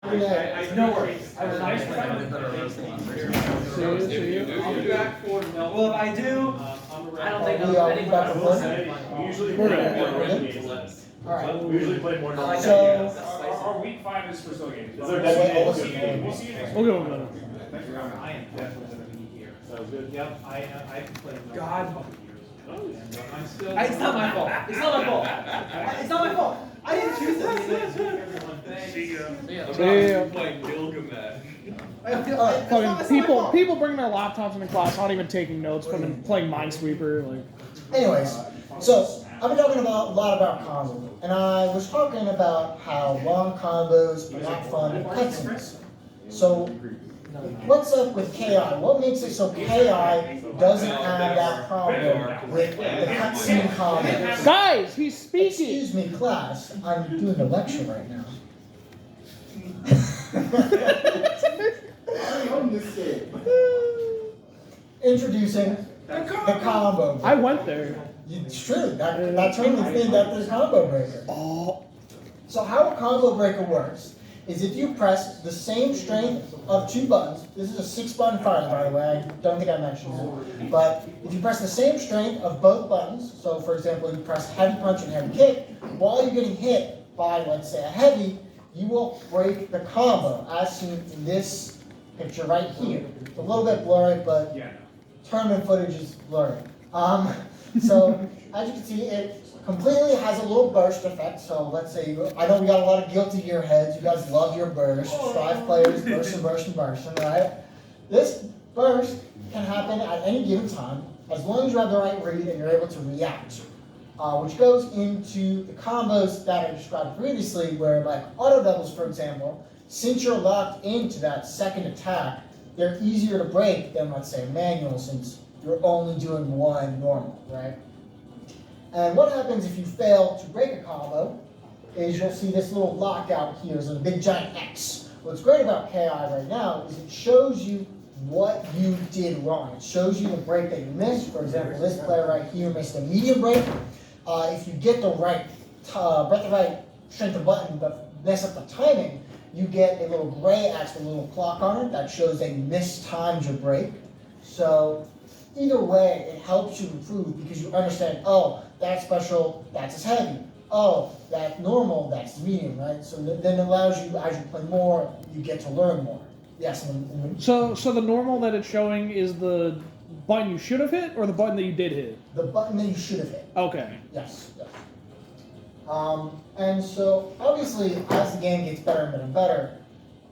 No worries. I was nice to I'll be back for no. Well, if I do, I don't think We I'm. back to play? We usually We're play good. more We're run good. games. Alright. We usually play more I non like So- that. Our week 5 is for still games. Is there We'll designated? see you. We'll see you next We'll week. go with that. I am definitely gonna be here. Sounds good. Yep, I've played for God. a couple of years. And I'm still. It's not my fault. It's not my fault. It's not my fault. I didn't choose this. Everyone, thanks. Playing Gilgamesh. Fucking people bringing their laptops into class, not even taking notes, but then playing Minesweeper. Like, Anyways, so I've been talking about a lot about combos, and I was talking about how long combos are not fun in cutscenes. So what's up with KI? What makes it so KI doesn't have that problem with the cutscene combos? guys, he's speaking. Excuse me, class. I'm doing a lecture right now. Introducing the combo. I went there. It's true. That term is named after the combo breaker. Oh, So how a combo breaker works is if you press the same strength of two buttons. This is a 6-button fighter, by the way. I don't think I mentioned that. But if you press the same strength of both buttons, so for example, you press heavy punch and heavy kick, while you're getting hit by, let's say, a heavy, you will break the combo, as seen in this picture right here. It's a little bit blurry, but Yeah. tournament footage is blurry. So as you can see, it completely has a little burst effect. So let's say, I know we got a lot of Guilty Gear heads. You guys love your burst. 5 players, bursting, right? This burst can happen at any given time, as long as you have the right read and you're able to react. Which goes into the combos that I described previously, where like auto doubles, for example, since you're locked into that second attack, they're easier to break than, let's say, a manual, since you're only doing one normal, right? And what happens if you fail to break a combo is you'll see this little lockout here, so a big giant X. What's great about KI right now is it shows you what you did wrong. It shows you the break that you missed. For example, this player right here missed a medium break. If you get the right strength of button but mess up the timing, you get a little gray X with a little clock on it that shows that you mistimed your break. So either way, it helps you improve because you understand, oh, that's special, that's as heavy. Oh, that's normal, that's medium, right? So then it allows you, as you play more, you get to learn more. Yes. so the normal that it's showing is the button you should have hit, or the button that you did hit? The button that you should have hit. Okay. Yes. And so obviously, as the game gets better and better,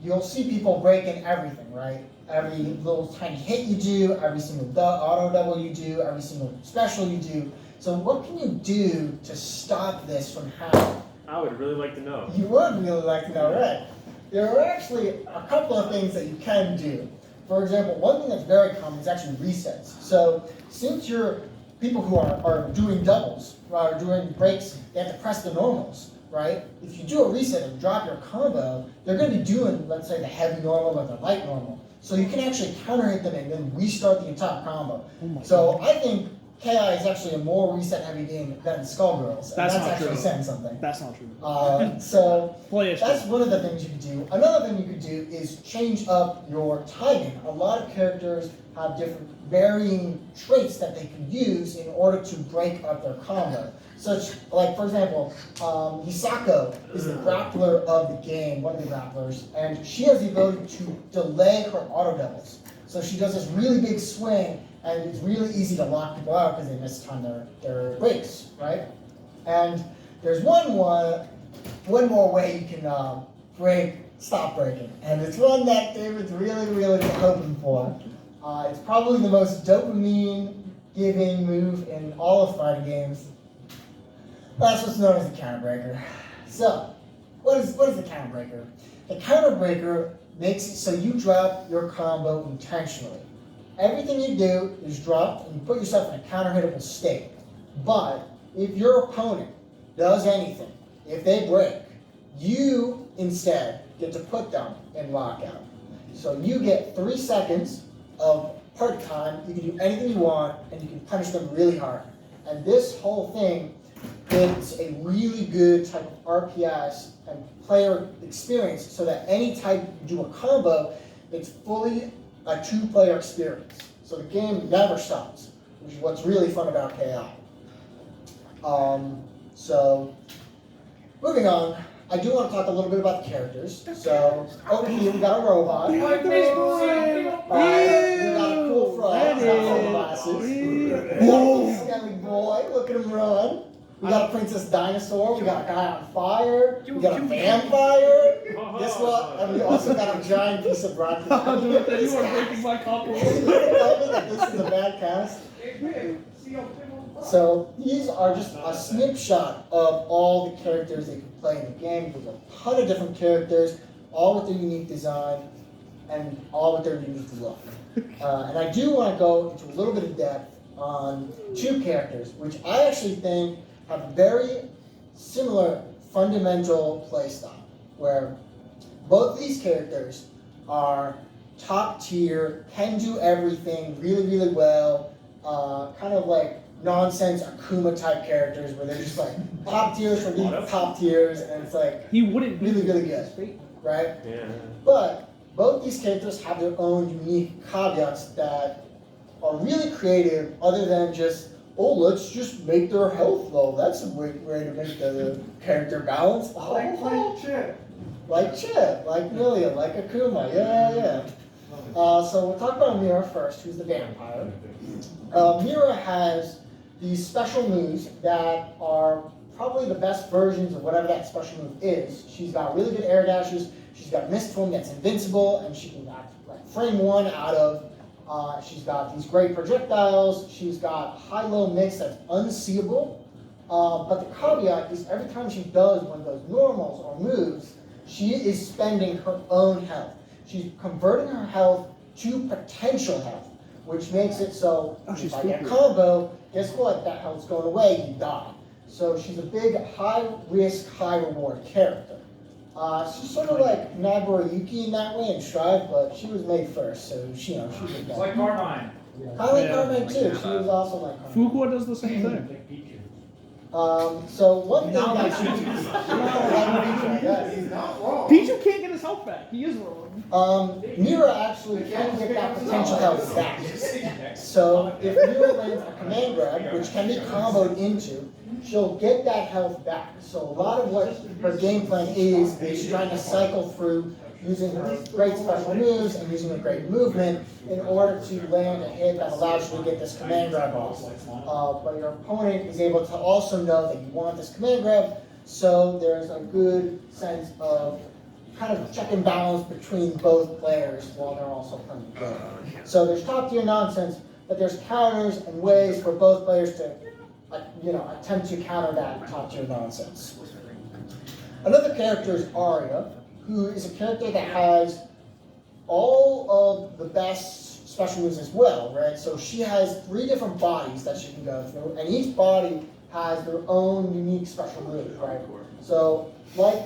you'll see people breaking everything, right? Every little tiny hit you do, every single auto double you do, every single special you do. So what can you do to stop this from happening? I would really like to know. You would really like to know, right? There are actually a couple of things that you can do. For example, one thing that's very common is actually resets. So since you're people who are doing doubles, or doing breaks, they have to press the normals, right? If you do a reset and drop your combo, they're going to be doing, let's say, the heavy normal or the light normal. So you can actually counter hit them and then restart the entire combo. So I think KI is actually a more reset heavy game than Skullgirls. That's not actually true. saying something. That's not true. So Play it. that's one of the things you can do. Another thing you could do is change up your timing. A lot of characters have different varying traits that they can use in order to break up their combo. Such, like, for example, Hisako is the grappler of the game, one of the grapplers, and she has the ability to delay her auto doubles. So she does this really big swing, and it's really easy to lock people out because they mistime their breaks, right? And there's one more way you can stop breaking, and it's one that David's really hoping for. It's probably the most dopamine-giving move in all of fighting games. That's what's known as the counter breaker. So, what is the counter breaker? The counter breaker makes it so you drop your combo intentionally. Everything you do is dropped and you put yourself in a counter-hittable state. But if your opponent does anything, if they break, you instead get to put them in lockout. So you get 3 seconds of part time, you can do anything you want, and you can punish them really hard. And this whole thing is a really good type of RPS and player experience so that any time you do a combo, it's fully a 2-player experience. So the game never stops, which is what's really fun about KI. So, moving on, I do want to talk a little bit about the characters. So, over here we got a robot. We got a cool frog. He's got sunglasses. We got a skelly boy. Look at him run. We got a princess dinosaur. We got a guy on fire. We got a vampire. Guess what? And we also got a giant piece of broccoli. You are breaking my compliment. Tell me that this is a bad cast. So these are just a snapshot of all the characters they can play in the game. There's a ton of different characters, all with their unique design and all with their unique look. And I do want to go into a little bit of depth on 2 characters, which I actually think have very similar fundamental playstyle, where both these characters are top tier, can do everything really, really well, kind of like nonsense Akuma type characters where they're just like top tiers for being top tiers, and it's like He wouldn't really, really good, right? Yeah. But both these characters have their own unique caveats that are really creative, other than just, oh, let's just make their health low. That's a great way to make the character balance. Like Chip. Like Chip, like Milia, like Akuma, yeah. So we'll talk about Mira first, who's the vampire. Mira has these special moves that are probably the best versions of whatever that special move is. She's got really good air dashes, she's got Mist Form that's invincible, and she can act like frame 1 out of. She's got these great projectiles, she's got high-low mix that's unseeable, but the caveat is every time she does one of those normals or moves, she is spending her own health. She's converting her health to potential health, which makes it so if I get combo, guess what? That health's going away, you die. So she's a big high-risk, high-reward character. She's sort of like Nagoriyuki in that way in Strive, but she was made first, so she, she's a It's like Carmine. I like Yeah. Carmine too. She was also like Carmine. Fuqua does the same thing. So one thing Not that like she Pichu. yes. He's not wrong. Pichu can't get his health back. He is wrong. Mira actually can get that potential health back. So if Mira lands a command grab, which can be comboed into, she'll get that health back. So a lot of what her game plan is trying to cycle through using her great special moves and using her great movement in order to land a hit that allows you to get this command grab off. But your opponent is able to also know that you want this command grab, so there's a good sense of kind of check and balance between both players while they're also playing the game. So there's top tier nonsense, but there's counters and ways for both players to attempt to counter that top tier nonsense. Another character is Arya, who is a character that has all of the best special moves as well, right? So she has 3 different bodies that she can go through, and each body has their own unique special move, right? So, like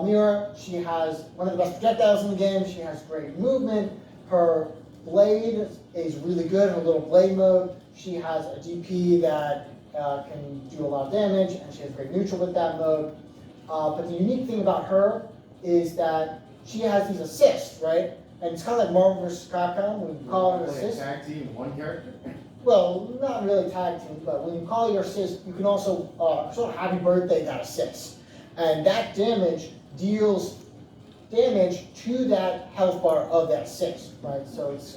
Mira, she has one of the best projectiles in the game, she has great movement, her blade is really good, her little blade mode, she has a DP that can do a lot of damage, and she has great neutral with that mode. But the unique thing about her is that she has these assists, right? And it's kind of like Marvel vs. Capcom when you call it an assist. Tag team, one character? Well, not really tag team, but when you call your assist, you can also sort of happy birthday that assist. And that damage deals damage to that health bar of that assist, right? So it's,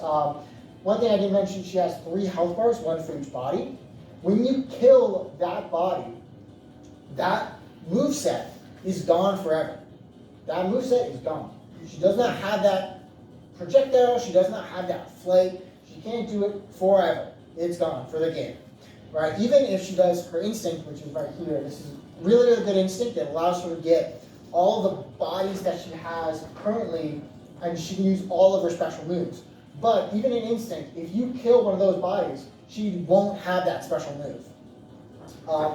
one thing I didn't mention, she has 3 health bars, 1 for each body. When you kill that body, that moveset is gone forever. That moveset is gone. She does not have that projectile, she does not have that flake, she can't do it forever. It's gone for the game. Right? Even if she does her instinct, which is right here, this is really, really good instinct that allows her to get all the bodies that she has currently, and she can use all of her special moves. But even in instinct, if you kill one of those bodies, she won't have that special move.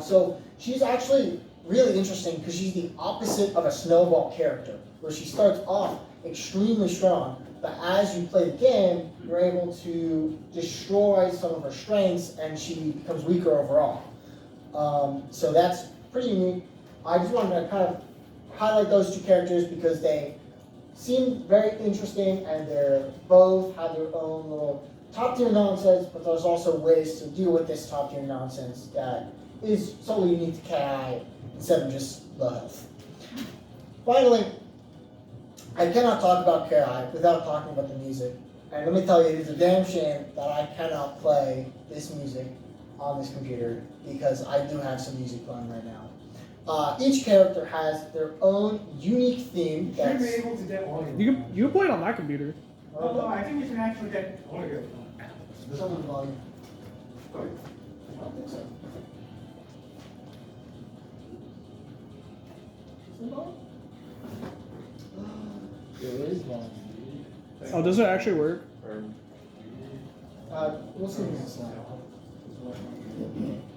So she's actually really interesting because she's the opposite of a snowball character, where she starts off extremely strong, but as you play the game, you're able to destroy some of her strengths and she becomes weaker overall. So that's pretty unique. I just wanted to kind of highlight those two characters because they seem very interesting and they're both have their own little top tier nonsense, but there's also ways to deal with this top tier nonsense that is solely unique to KI instead of just low health. Finally, I cannot talk about KI without talking about the music. And let me tell you, it is a damn shame that I cannot play this music on this computer because I do have some music playing right now. Each character has their own unique theme. You should be able to get audio. You can play it on that computer. Oh, no, I think you can actually get audio. Some of the volume. Oh, I don't think so. There is one. Oh, does it actually work? We'll see in this slide.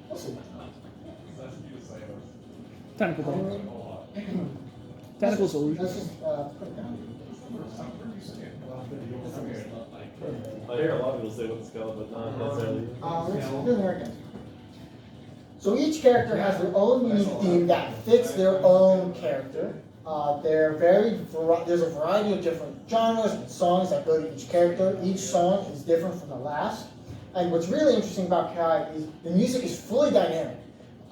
We'll see. Technical problem. Technical solution. Let's just put it down. I hear a lot of people say what's called, but not necessarily. Let's do the Americans. So each character has their own unique theme that fits their own character. There's a variety of different genres and songs that go to each character. Each song is different from the last. And what's really interesting about Kai is the music is fully dynamic.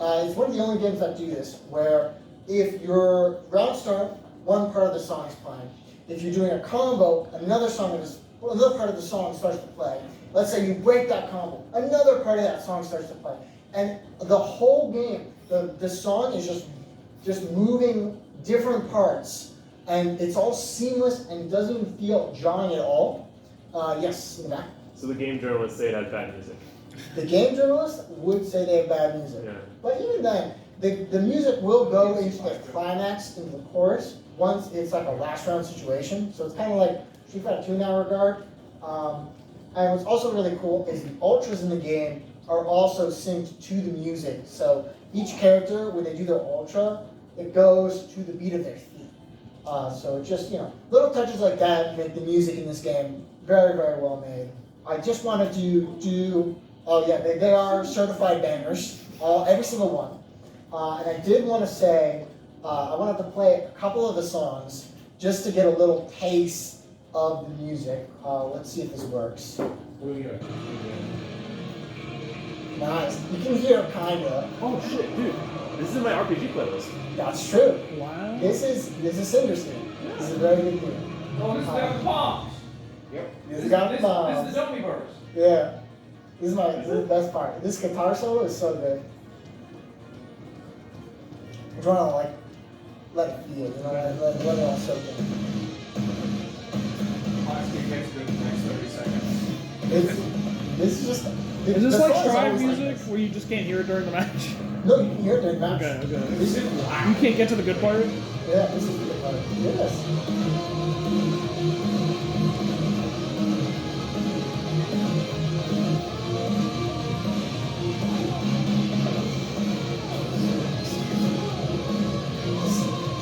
It's one of the only games that do this, where if your round start, one part of the song is playing. If you're doing a combo, another part of the song starts to play. Let's say you break that combo, another part of that song starts to play. And the whole game, the song is just moving different parts, and it's all seamless and it doesn't even feel jarring at all. Yes, in the back. So the game journalists say it has bad music. The game journalist would say they have bad music. Yeah. But even then, the music will go into the climax, into the chorus, once it's like a last round situation. So it's kind of like Street Fighter 2 in that regard. And what's also really cool is the ultras in the game are also synced to the music. So each character, when they do their ultra, it goes to the beat of their feet. So just, little touches like that make the music in this game very, very well made. I just wanted to do, they are certified bangers, every single one. And I did want to say, I wanted to play a couple of the songs just to get a little taste of the music. Let's see if this works. Nice. You can hear it kinda. Oh shit, dude. This is my RPG playlist. That's true. Wow. This is Cinder's theme. This is a very good theme. Oh, this is down the bombs. Yep. This is got This bombs. is the zombie burst. Yeah. This is the best part. This guitar solo is so good. I want to let it feel, let it all soak in. Honestly, it takes good the next 30 seconds. This is just. Is this the like song is Strive always like music this. where you just can't hear it during the match? No, you can hear it during the match. Okay. This is, You can't get to the good part? yeah, this is the good part. Yes.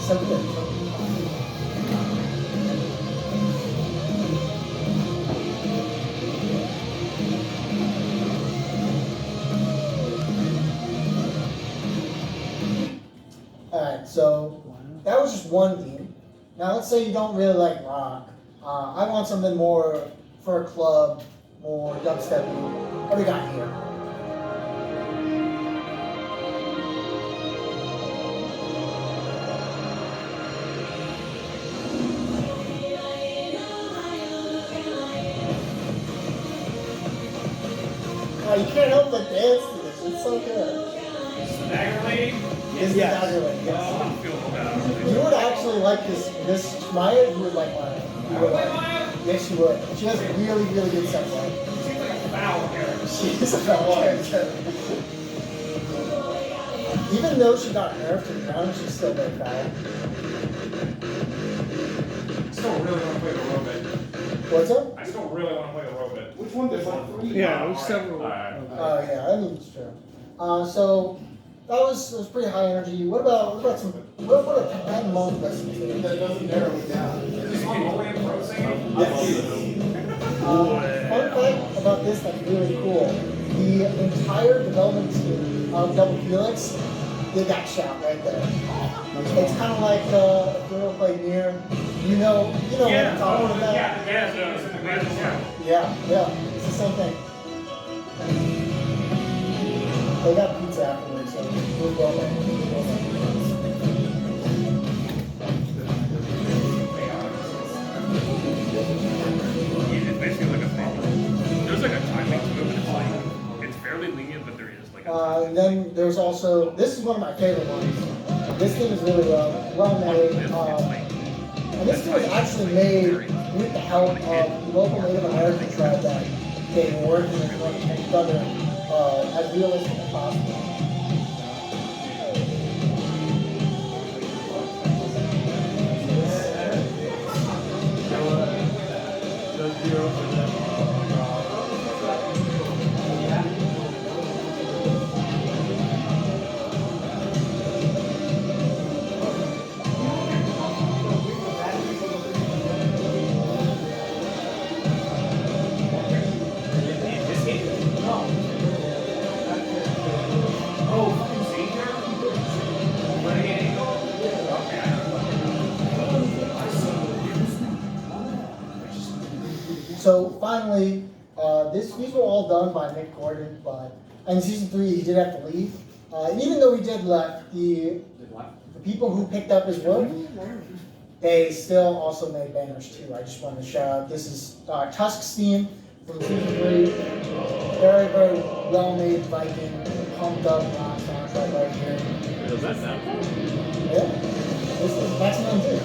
So good. Alright, so that was just one theme. Now let's say you don't really like rock. I want something more for a club, more dubstep. What do we got here? Oh, you can't help but dance to this. It's so good. This is the Dagger Lady. This is Dagger Lady, yes. Oh, I'm feeling bad. You would actually like this Maya, you would like Maya. You would Wait, like. Maya? Yes, you would. She has a really, really good set play. She seems like a foul character. She is a foul character. Even though she got nerfed to the ground, she's still very foul. I still really want to play the robot. What's up? I still really want to play the robot. Which one? There's like 3. Yeah, there's several. Oh yeah, I mean it's true. So that was pretty high energy. What about some? What a Tibetan monk listen to? That doesn't narrow it down. Is this Mongolian pro singing? Fun fact about this that's really cool. The entire development team of Double Helix did that shout right there. It's kind of like if you ever played Nier, you know what I'm talking about. Yeah, it's the same thing. They got pizza afterwards, so we'll go It's basically like a thing. There's like a timing to it, but it's like it's fairly lenient, but there is like a And then there's also, this is one of my favorite ones. This thing is really well made. And this thing was actually made with the help of the local Native American tribe that they were working with to make each other as realistic as possible. So finally, these were all done by Nick Gordon, but in season 3 he did have to leave. And even though he did left, the people who picked up his work, they still also made banners too. I just wanted to shout out. This is Tusk's theme from season 3. Very, very well made Viking, pumped up soundtrack right here. Does that sound cool? Yeah, this is Maximum 2.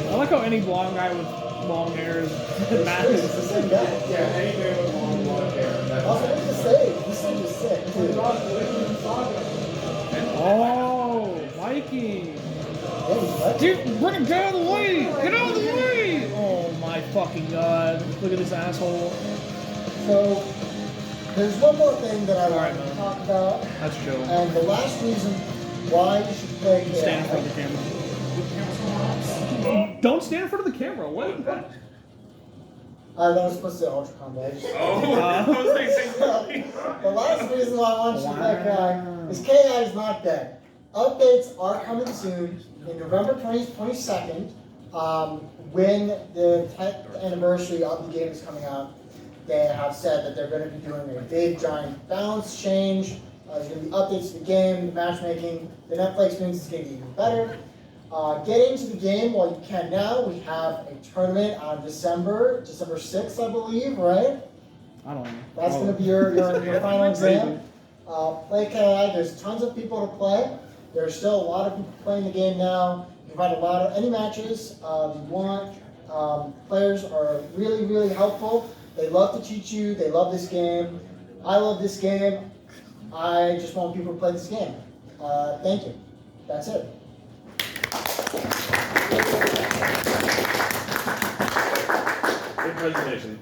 I like how any blonde guy with long hair is It's matches. the same guy. Yeah, anything with long blonde hair. That's Also, look at the stage. This thing is sick too. Oh, Viking. Yeah, he's right. Dude, bring get out of the way! Get out of the way! Oh my fucking god. Look at this asshole. So, there's one more thing that I Alright, want to man. talk about, That's Joe. and the last reason why you should play Stand in front KI. of the camera. Don't stand in front of the camera. What? That was supposed to say Ultra Combo. I just- I was thinking. The last reason why I want you to play KI is KI is not dead. Updates are coming soon in November 22nd, when the 10th anniversary of the game is coming out. They have said that they're going to be doing a big giant balance change. There's going to be updates to the game, the matchmaking. The netplay experience is going to be even better. Get into the game while you can now. We have a tournament on December 6th, I believe, right? I don't know. That's going to be your final exam. Play KI. There's tons of people to play. There's still a lot of people playing the game now. You can find a lot of any matches you want. Players are really, really helpful. They love to teach you. They love this game. I love this game. I just want people to play this game. Thank you. That's it. Good presentation.